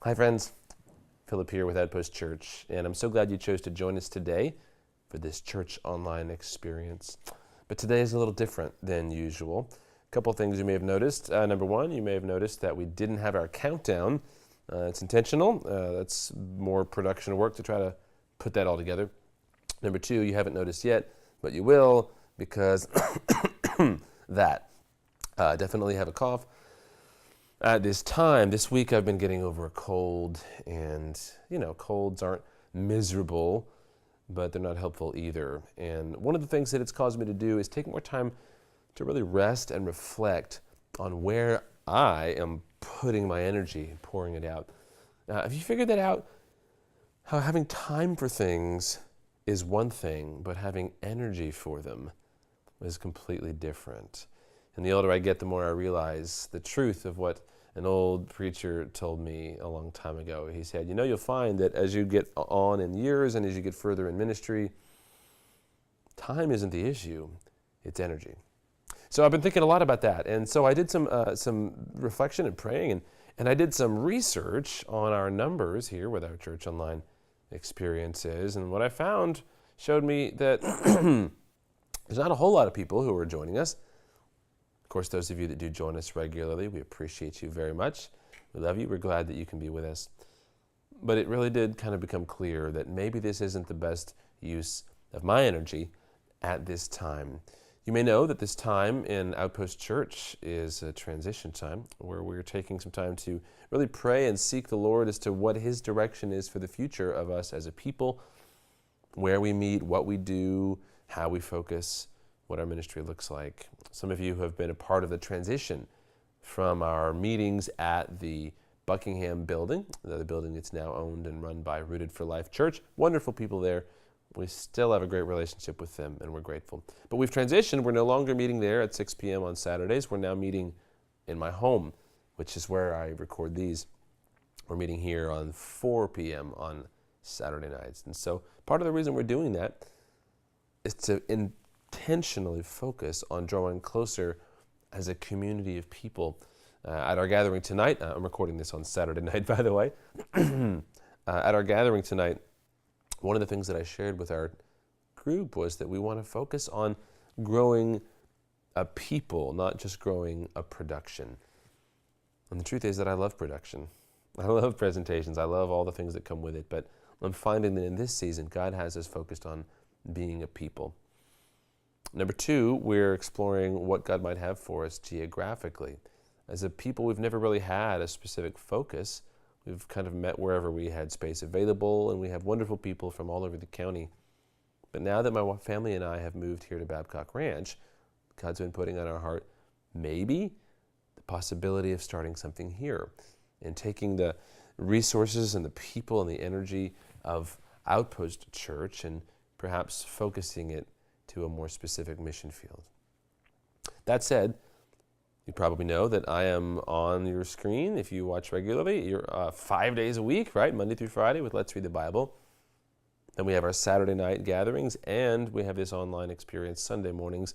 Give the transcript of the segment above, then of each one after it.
Hi friends, Philip here with Outpost Church, and I'm so glad you chose to join us today for this church online experience. But today is a little different than usual. A couple things you may have noticed. Number one, you may have noticed that we didn't have our countdown. It's intentional. That's more production work to try to put that all together. Number two, you haven't noticed yet, but you will because that. Definitely have a cough. At this time, this week, I've been getting over a cold, and colds aren't miserable, but they're not helpful either. And one of the things that it's caused me to do is take more time to really rest and reflect on where I am putting my energy and pouring it out. Have you figured that out? How having time for things is one thing, but having energy for them is completely different. And the older I get, the more I realize the truth of what an old preacher told me a long time ago. He said, you'll find that as you get on in years and as you get further in ministry, time isn't the issue, it's energy. So I've been thinking a lot about that. And so I did some reflection and praying, and I did some research on our numbers here with our church online experiences. And what I found showed me that there's not a whole lot of people who are joining us. Of course, those of you that do join us regularly, we appreciate you very much. We love you. We're glad that you can be with us. But it really did kind of become clear that maybe this isn't the best use of my energy at this time. You may know that this time in Outpost Church is a transition time where we're taking some time to really pray and seek the Lord as to what His direction is for the future of us as a people, where we meet, what we do, how we focus, what our ministry looks like. Some of you have been a part of the transition from our meetings at the Buckingham building, the building that's now owned and run by Rooted for Life Church. Wonderful people there. We still have a great relationship with them, and we're grateful. But we've transitioned. We're no longer meeting there at 6 p.m. on Saturdays. We're now meeting in my home, which is where I record these. We're meeting here on 4 p.m. on Saturday nights. And so part of the reason we're doing that is to intentionally focus on drawing closer as a community of people. At our gathering tonight, I'm recording this on Saturday night, by the way. At our gathering tonight, one of the things that I shared with our group was that we want to focus on growing a people, not just growing a production. And the truth is that I love production. I love presentations. I love all the things that come with it. But I'm finding that in this season, God has us focused on being a people. Number two, we're exploring what God might have for us geographically. As a people, we've never really had a specific focus. We've kind of met wherever we had space available, and we have wonderful people from all over the county. But now that my family and I have moved here to Babcock Ranch, God's been putting on our heart maybe the possibility of starting something here and taking the resources and the people and the energy of Outpost Church and perhaps focusing it to a more specific mission field. That said, you probably know that I am on your screen if you watch regularly. You're 5 days a week, right? Monday through Friday with Let's Read the Bible. Then we have our Saturday night gatherings, and we have this online experience Sunday mornings.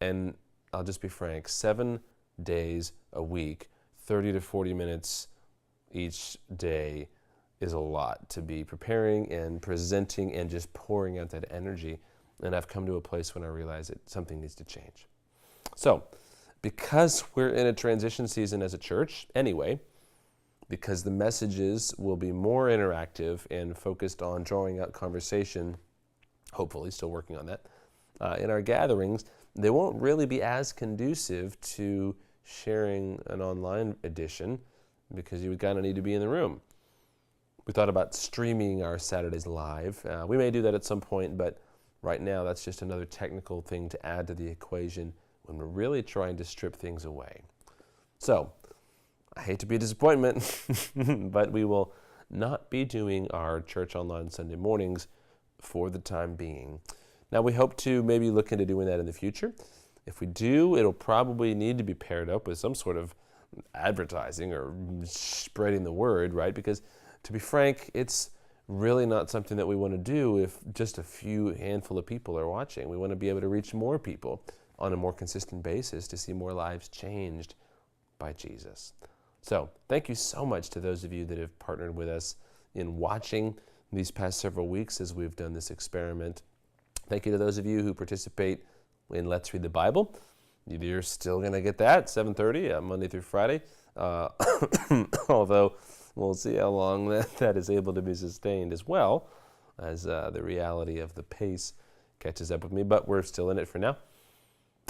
And I'll just be frank, 7 days a week, 30 to 40 minutes each day is a lot to be preparing and presenting and just pouring out that energy. And I've come to a place when I realize that something needs to change. So, because we're in a transition season as a church, anyway, because the messages will be more interactive and focused on drawing out conversation, hopefully, still working on that, in our gatherings, they won't really be as conducive to sharing an online edition because you would kind of need to be in the room. We thought about streaming our Saturdays live. We may do that at some point, but right now that's just another technical thing to add to the equation when we're really trying to strip things away. So, I hate to be a disappointment, but we will not be doing our church online Sunday mornings for the time being. Now, we hope to maybe look into doing that in the future. If we do, it'll probably need to be paired up with some sort of advertising or spreading the word, right? Because to be frank, it's really not something that we want to do if just a few handful of people are watching. We want to be able to reach more people on a more consistent basis to see more lives changed by Jesus. So thank you so much to those of you that have partnered with us in watching these past several weeks as we've done this experiment. Thank you to those of you who participate in Let's Read the Bible. You're still going to get that, 7:30, Monday through Friday. Although we'll see how long that is able to be sustained as well as the reality of the pace catches up with me. But we're still in it for now.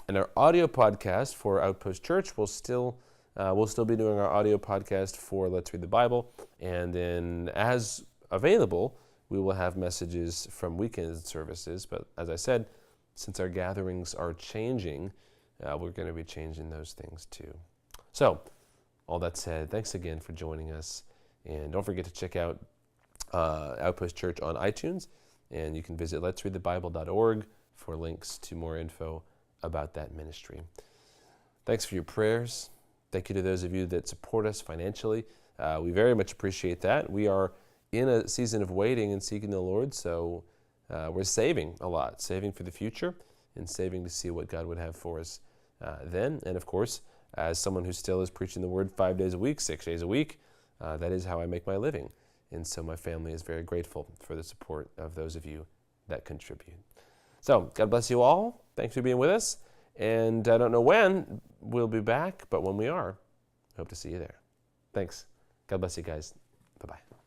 And our audio podcast for Outpost Church we'll still be doing our audio podcast for Let's Read the Bible. And then as available, we will have messages from weekend services. But as I said, since our gatherings are changing, we're going to be changing those things too. So, all that said, thanks again for joining us. And don't forget to check out Outpost Church on iTunes. And you can visit letsreadthebible.org for links to more info about that ministry. Thanks for your prayers. Thank you to those of you that support us financially. We very much appreciate that. We are in a season of waiting and seeking the Lord, so we're saving a lot, saving for the future and saving to see what God would have for us then. And of course, as someone who still is preaching the word 5 days a week, 6 days a week, that is how I make my living. And so my family is very grateful for the support of those of you that contribute. So God bless you all. Thanks for being with us. And I don't know when we'll be back, but when we are, hope to see you there. Thanks. God bless you guys. Bye-bye.